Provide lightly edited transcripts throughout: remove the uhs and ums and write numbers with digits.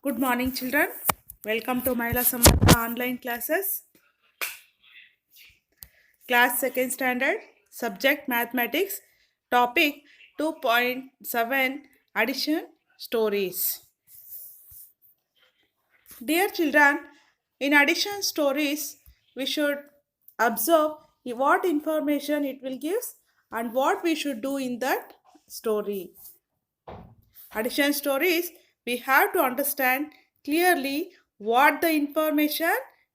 Good morning, children. Welcome to Mahila Samartha online classes. Class 2nd standard, subject mathematics, topic 2.7 addition stories. Dear children, in addition stories, we should observe what information it will give and what we should do in that story. Addition stories, we have to understand clearly what the information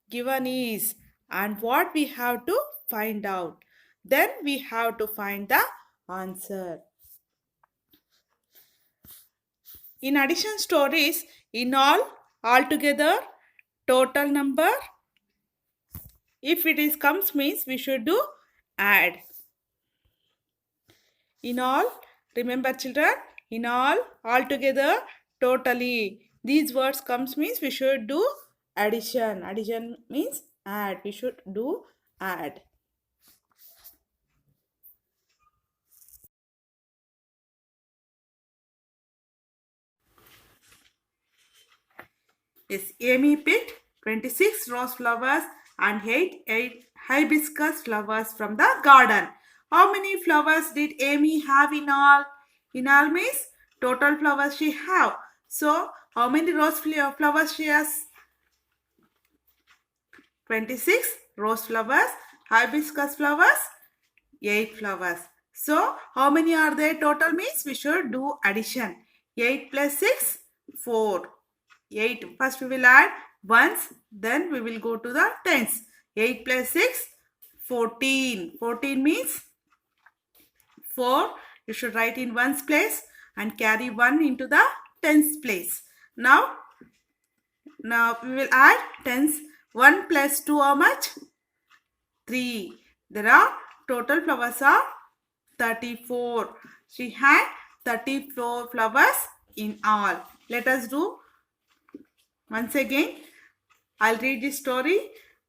given is and what we have to find out. Then we have to find the answer. In addition stories, in altogether, total number, if it is comes means we should do add. In all, remember children, in all, altogether, totally. These words comes means we should do addition. Addition means add. We should do add. Yes, Amy picked 26 rose flowers and 8 hibiscus flowers from the garden. How many flowers did Amy have in all? In all means total flowers she have. So, how many rose flowers she has? 26 rose flowers, hibiscus flowers, 8 flowers. So, how many are there total means we should do addition. 8 plus 6, 4. 8. First we will add ones, then we will go to the tens. 8 plus 6, 14. 14 means 4. You should write in ones place and carry 1 into the tens place. Now we will add tens. 1 plus 2 how much? 3. There are total flowers are 34. She had 34 flowers in all. Let us do once again. I'll read the story.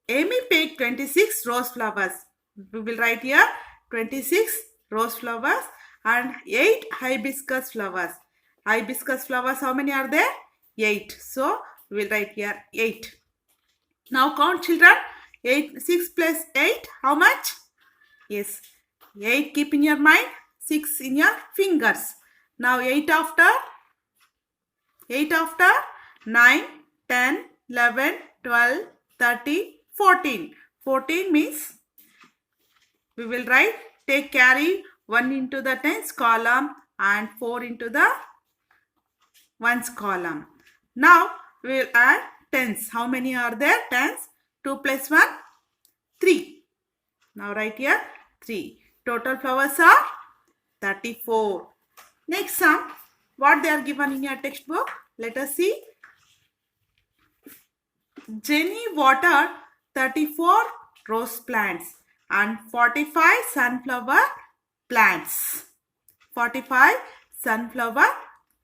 Amy picked 26 rose flowers. We will write here 26 rose flowers and 8 hibiscus flowers. Hibiscus flowers, how many are there? 8. So, we will write here 8. Now count children. 6 plus 8, how much? Yes, 8 keep in your mind, 6 in your fingers. Now 8 after 9, 10, 11, 12, 13, 14. 14 means we will write, carry 1 into the tens column and 4 into the ones column. Now we will add tens. How many are there? Tens. 2 plus 1, 3. Now write here 3. Total flowers are 34. Next sum, what they are given in your textbook? Let us see. Jenny watered 34 rose plants and 45 sunflower plants. 45 sunflower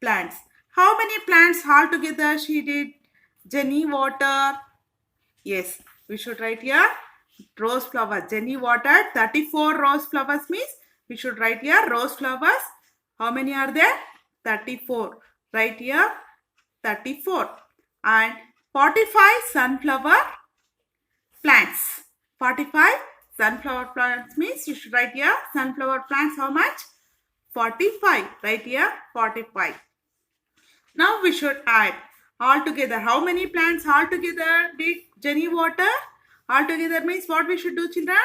plants. How many plants altogether she did? Jenny water. Yes, we should write here rose flowers. Jenny watered 34 rose flowers means we should write here rose flowers. How many are there? 34. Write here 34. And 45 sunflower plants. 45 sunflower plants means you should write here sunflower plants how much? 45. Write here 45. Now we should add all together. How many plants all together did Jenny water? All together means what we should do children?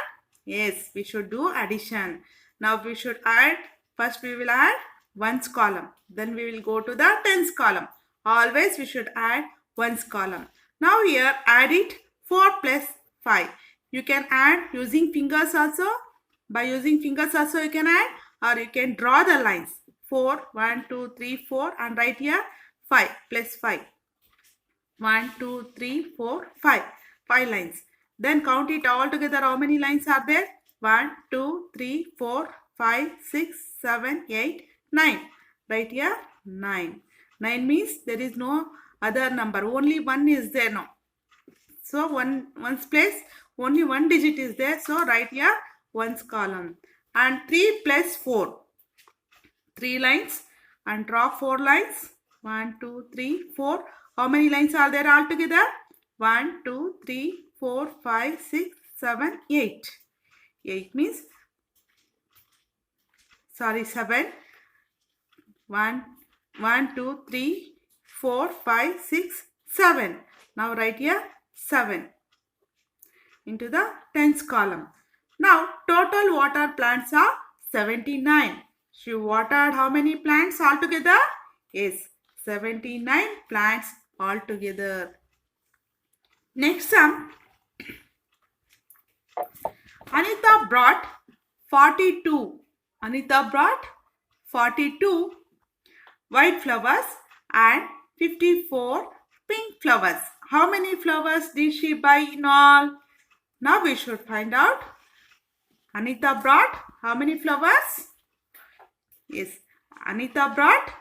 Yes, we should do addition. Now we should add, first we will add ones column. Then we will go to the tens column. Always we should add ones column. Now here add it 4 plus 5. You can add using fingers also. By using fingers also you can add, or you can draw the lines. 4, 1, 2, 3, 4 and write here 5 plus 5. 1, 2, 3, 4, 5. 5 lines. Then count it all together. How many lines are there? 1, 2, 3, 4, 5, 6, 7, 8, 9. Write here 9. 9 means there is no other number. Only 1 is there now. So ones place only 1 digit is there. So write here ones column. And 3 plus 4. 3 lines and draw 4 lines. 1, 2, 3, 4. How many lines are there altogether? 1, 2, 3, 4, 5, 6, 7, 8. 8 means, 7. 1, 1, 2, 3, 4, 5, 6, 7. Now write here 7 into the tens column. Now total water plants are 79. She watered how many plants altogether? Yes, 79 plants altogether. Next sum. Anita brought 42. Anita brought 42 white flowers and 54 pink flowers. How many flowers did she buy in all? Now we should find out. Anita brought how many flowers? Yes, Anita brought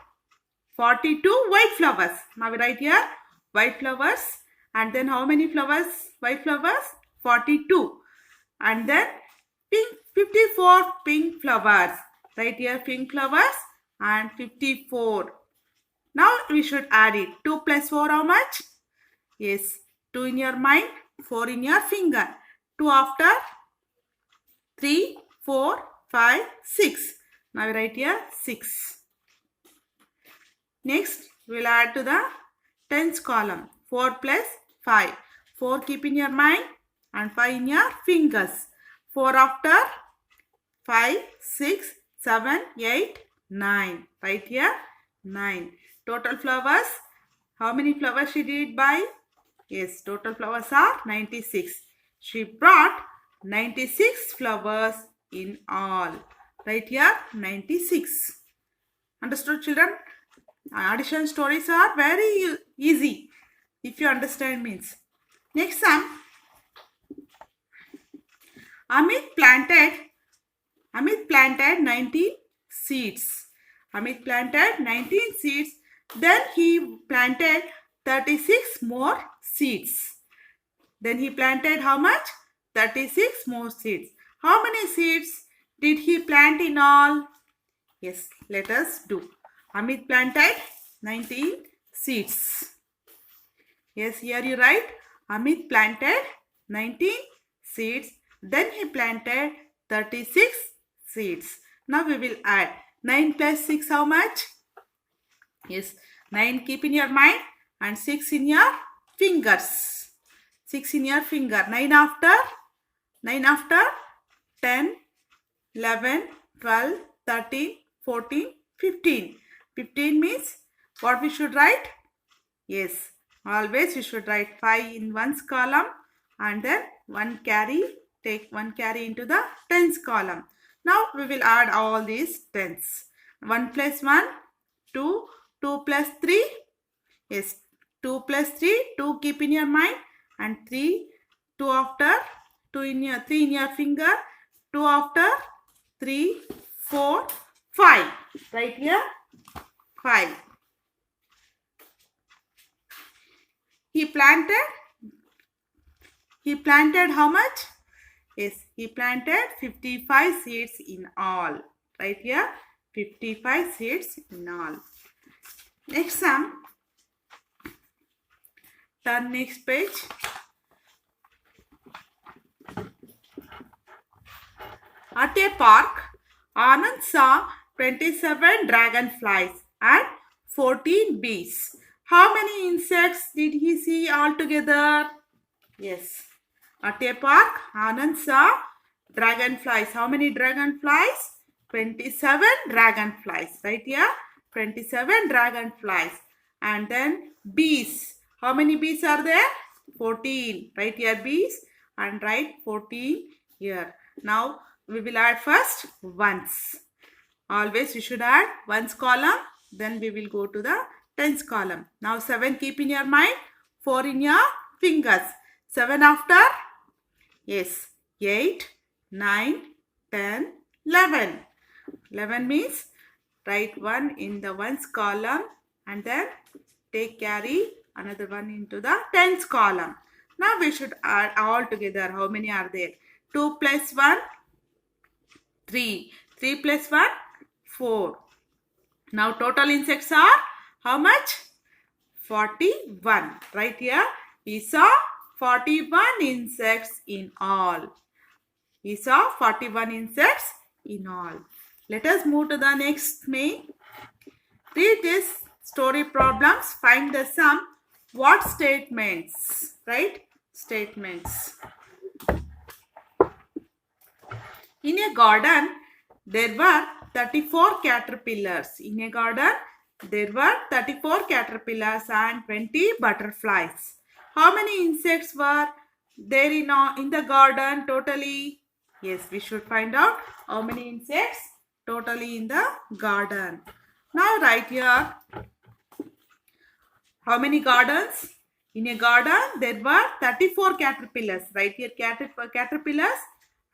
42 white flowers. Now we write here white flowers, and then how many flowers? White flowers 42, and then pink 54 pink flowers. Write here pink flowers and 54. Now we should add it. 2 plus 4 how much? Yes, 2 in your mind, 4 in your finger. 2 after 3, 4, 5, 6. Now we write here 6. Next, we will add to the tens column. 4 plus 5. 4 keep in your mind and 5 in your fingers. 4 after 5, 6, 7, 8, 9. Right here 9. Total flowers. How many flowers she did buy? Yes, total flowers are 96. She brought 96 flowers in all. Right here 96. Understood, children? Addition stories are very easy if you understand means. Next sum. Amit planted 19 seeds. Amit planted 19 seeds. Then he planted 36 more seeds. Then he planted how much? 36 more seeds. How many seeds did he plant in all? Yes, let us do. Amit planted 19 seeds. Yes, here you write Amit planted 19 seeds. Then he planted 36 seeds. Now we will add 9 plus 6 how much? Yes, 9 keep in your mind and 6 in your fingers. 6 in your finger. 9 after 10, 11, 12, 13, 14, 15. 15 means what we should write? Yes, always we should write 5 in one's column and then take one carry into the tens column. Now we will add all these tens. 1 plus 1, 2, 2 plus 3. Yes, 2 plus 3, 2 keep in your mind and 3, 2 after 3 in your finger, 2 after 3, 4, 5. Right here 5. He planted how much? Yes, he planted 55 seeds in all. Right here 55 seeds in all. Next sum. Turn next page. At a park, Anand saw 27 dragonflies and 14 bees. How many insects did he see altogether? Yes. At a park, Anand saw dragonflies. How many dragonflies? 27 dragonflies. Right here, 27 dragonflies. And then bees. How many bees are there? 14. Right here bees and write 14 here. Now we will add first ones. Always we should add ones column. Then we will go to the tens column. Now 7 keep in your mind. 4 in your fingers. 7 after? Yes. 8, 9, 10, 11. 11 means write 1 in the ones column and then carry another one into the tens column. Now we should add all together. How many are there? 2 plus 1, 3. 3 plus 1, 4. Now total insects are how much? 41. Right here, we saw 41 insects in all. We saw 41 insects in all. Let us move to the next main. Read this story problems. Find the sum. What statements? Right? Statements. In a garden, there were 34 caterpillars. In a garden, there were 34 caterpillars and 20 butterflies. How many insects were there in the garden totally? Yes, we should find out how many insects totally in the garden. Now write here, how many gardens? In a garden, there were 34 caterpillars. Right here, caterpillars.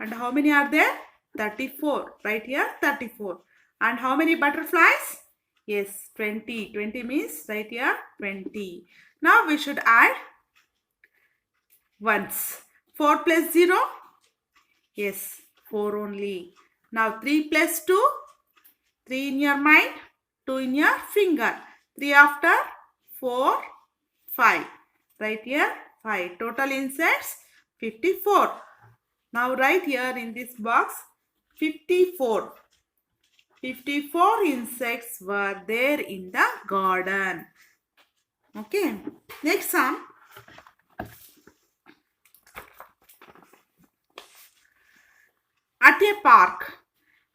And how many are there? 34. Right here, 34. And how many butterflies? Yes, 20. 20 means right here, 20. Now we should add ones. 4 plus 0? Yes, 4 only. Now 3 plus 2? 3 in your mind, 2 in your finger. 3 after 4, 5. Right here, 5. Total insects, 54. Now write here in this box, 54. 54 insects were there in the garden. Okay. Next sum. At a park.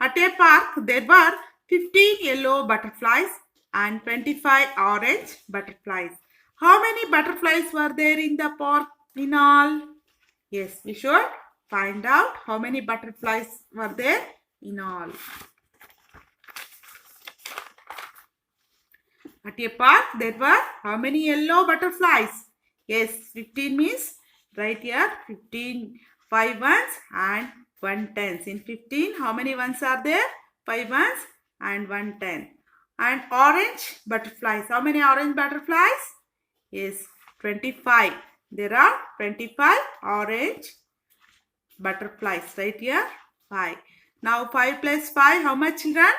At a park, there were 15 yellow butterflies and 25 orange butterflies. How many butterflies were there in the park in all? Yes, we should find out how many butterflies were there in all. At a park, there were how many yellow butterflies? Yes, 15 means right here 15, 5 ones and 1 tens. In 15, how many ones are there? 5 ones and 1 10. And orange butterflies. How many orange butterflies? Yes, 25. There are 25 orange butterflies. Right here, 5. Now 5 plus 5, how much children?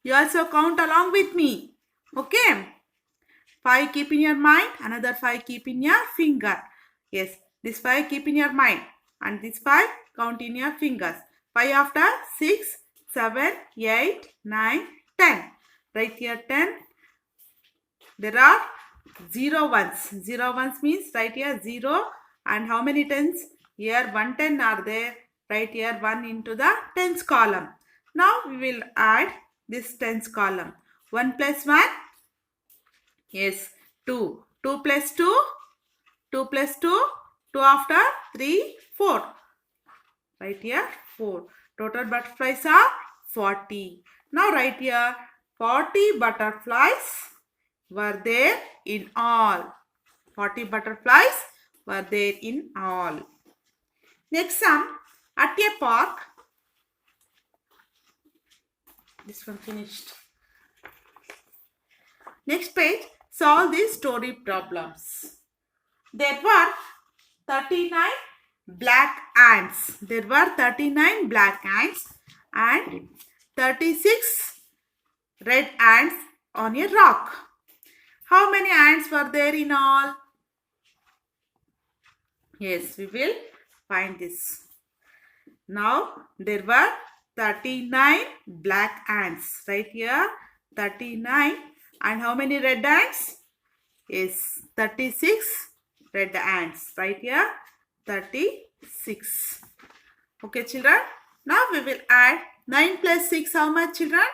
You also count along with me. Okay. 5 keep in your mind. Another 5 keep in your finger. Yes, this 5 keep in your mind. And this 5 count in your fingers. 5 after 6, 7, 8, 9, 10. Right here 10. There are 0 ones. 0 ones means right here 0. And how many tens? Here 1 10 are there. Right here 1 into the tens column. Now we will add this tens column. 1 plus 1? Yes, 2. 2 plus 2? 2 plus 2? 2 after 3, 4. Right here 4. Total butterflies are 40. Now right here 40 butterflies were there in all. 40 butterflies were there in all. Next sum. At a park. This one finished. Next page. Solve these story problems. There were 39 black ants. There were 39 black ants and 36 red ants on a rock. How many ants were there in all? Yes, we will find this. Now, there were 39 black ants. Right here, 39. And how many red ants? Yes, 36 red ants. Right here, 36. Okay, children. Now, we will add 9 plus 6. How much, children?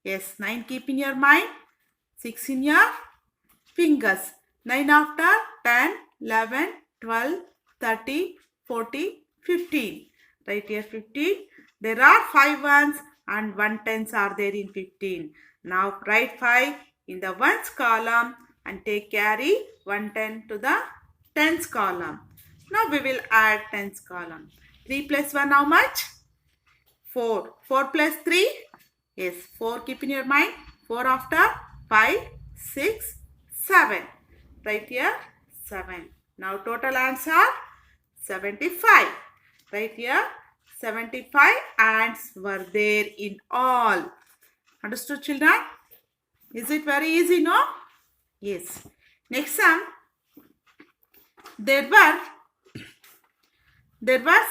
Yes, 9 keep in your mind. 6 in your fingers. 9 after 10, 11, 12, 13, 14, 15. Right here 15. There are 5 ones and 1 tens are there in 15. Now write 5 in the ones column and take carry 1 10 to the tens column. Now we will add tens column. 3 plus 1 how much? 4. 4 plus 3? Yes, 4 keep in your mind. 4 after 5, 6, 7. Right here 7. Now total answer 75. Right here 75 ants were there in all. Understood, children? Is it very easy, no? Yes. Next sum, there were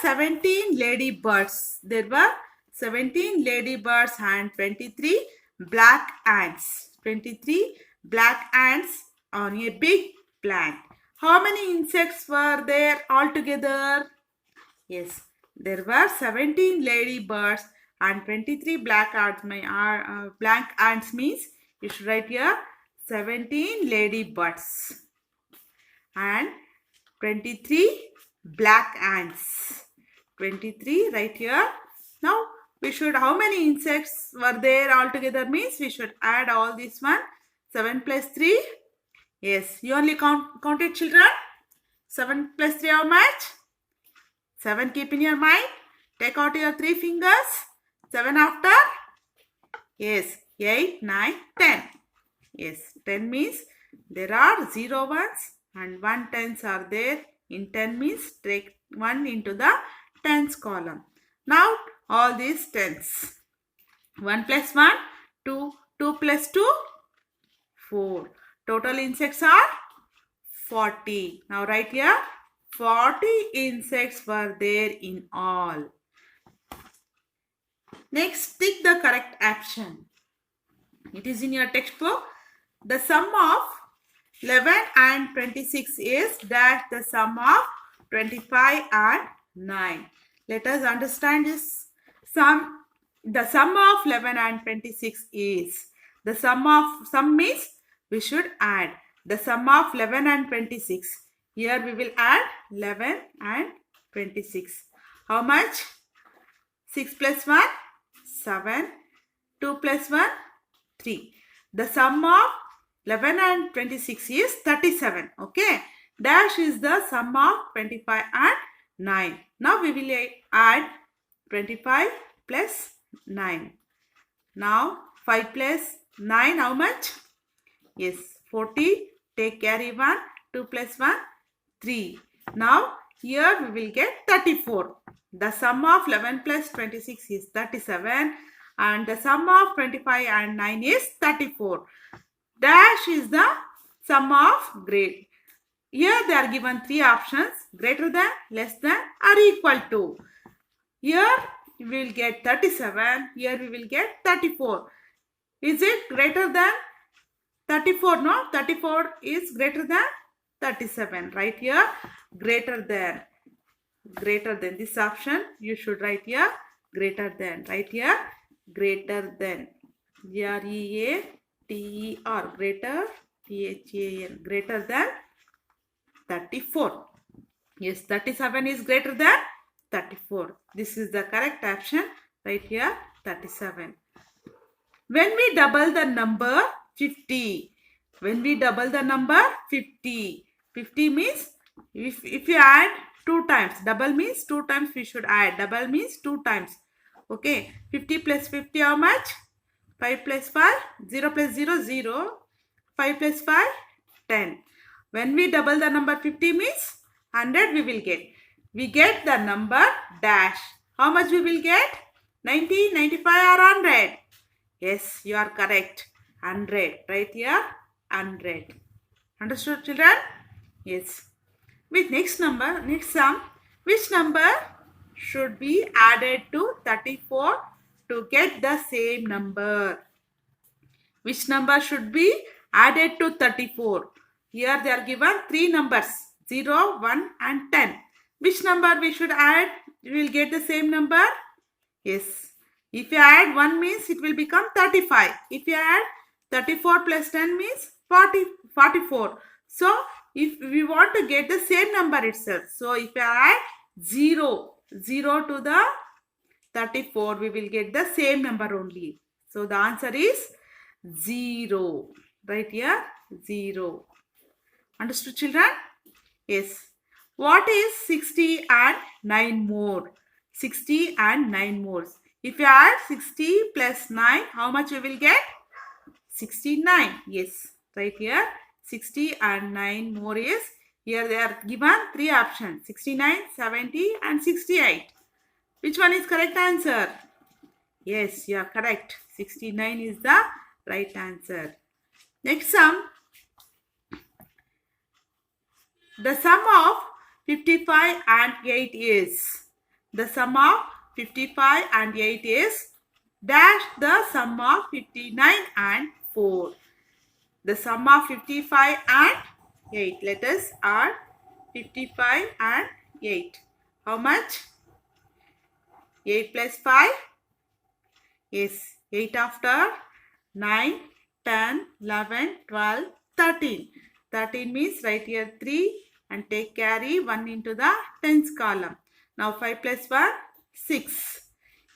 17 ladybirds. There were 17 ladybirds and 23 black ants. 23 black ants on a big plant. How many insects were there altogether? Yes, there were 17 ladybirds and 23 black ants. Black ants means you should write here 17 ladybirds and 23 black ants. 23 right here. Now we should, how many insects were there altogether means we should add all this one. 7 plus 3. Yes, you only count it, children. 7 plus 3 how much? 7 keep in your mind. Take out your 3 fingers. 7 after? Yes, 8, 9, 10. Yes, 10 means there are 0 ones and 1 tens are there. In 10 means take 1 into the tens column. Now all these tens. 1 plus 1, 2, 2 plus 2, 4. Total insects are 40. Now write here 40 insects were there in all. Next, tick the correct option. It is in your textbook. The sum of 11 and 26 is that the sum of 25 and 9. Let us understand this sum. The sum of 11 and 26 is, the sum means we should add the sum of 11 and 26. Here we will add 11 and 26. How much? 6 plus 1, 7. 2 plus 1, 3. The sum of 11 and 26 is 37. Okay. Dash is the sum of 25 and 9. Now we will add 25 plus 9. Now 5 plus 9 how much? Yes, 40. Take carry 1. 2 plus 1, 3. Now here we will get 34. The sum of 11 plus 26 is 37 and the sum of 25 and 9 is 34. Dash is the sum of grade. Here they are given 3 options: greater than, less than or equal to. Here we will get 37. Here we will get 34. Is it greater than 34? No, 34 is greater than 37. Right here greater than. Greater than, this option you should write here greater than. Right here greater than. Greater, greater than, greater than 34. Yes, 37 is greater than 34. This is the correct option. Right here 37. When we double the number 50. When we double the number 50. 50 means if you add 2 times. Double means 2 times we should add. Double means 2 times. Okay. 50 plus 50 how much? 5 plus 5. 0 plus 0, 0. 5 plus 5, 10. When we double the number 50 means 100 we will get. We get the number dash. How much we will get? 90, 95 or 100? Yes, you are correct. 100. Right here 100. Understood, children? Yes. With next sum, which number should be added to 34 to get the same number? Which number should be added to 34? Here they are given 3 numbers, 0, 1 and 10. Which number we should add? We will get the same number? Yes. If you add 1 means it will become 35. If you add 34 plus 10 means 44. So if we want to get the same number itself, so if you add 0 to the 34, we will get the same number only. So the answer is 0. Right here 0. Understood, children? Yes. What is 60 and 9 more? 60 and 9 more. If you add 60 plus 9, how much you will get? 69. Yes. Right here 60 and 9 more is, here they are given 3 options: 69, 70 and 68. Which one is correct answer? Yes, you are correct. 69 is the right answer. Next sum. The sum of 55 and 8 is. The sum of 55 and 8 is dash the sum of 59 and 4. The sum of 55 and 8. Let us add 55 and 8. How much? 8 plus 5? Yes, 8 after 9, 10, 11, 12, 13. 13 means write here 3 and take carry 1 into the tens column. Now 5 plus 1, 6.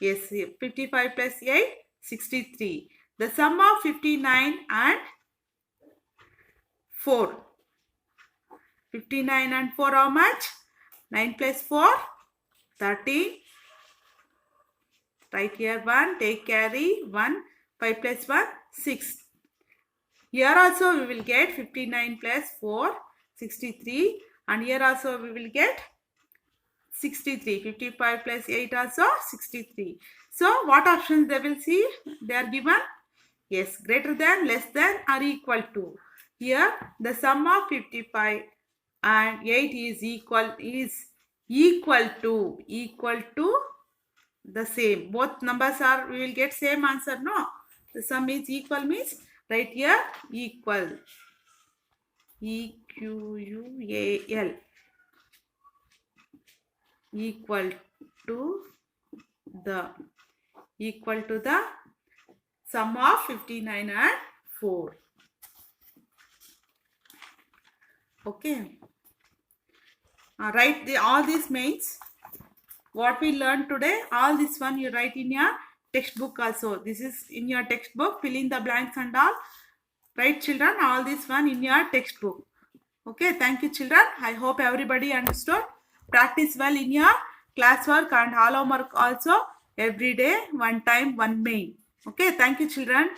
Yes, 55 plus 8, 63. The sum of 59 and 4. 59 and 4 how much? 9 plus 4, 13. Write here 1, take carry 1, 5 plus 1, 6. Here also we will get 59 plus 4, 63, and here also we will get 63. 55 plus 8 also 63. So what options they will see? They are given? Yes, greater than, less than, or equal to. Here the sum of 55 and 8 is equal to the same. Both numbers are, we will get same answer, no? The sum is equal means right here equal. EQUAL. Equal to the sum of 59 and 4. Okay. Write all these means what we learned today. All this one you write in your textbook also. This is in your textbook. Fill in the blanks and all. Write children all this one in your textbook. Okay. Thank you children. I hope everybody understood. Practice well in your classwork and all homework also. Every day, one time, one main. Okay. Thank you children.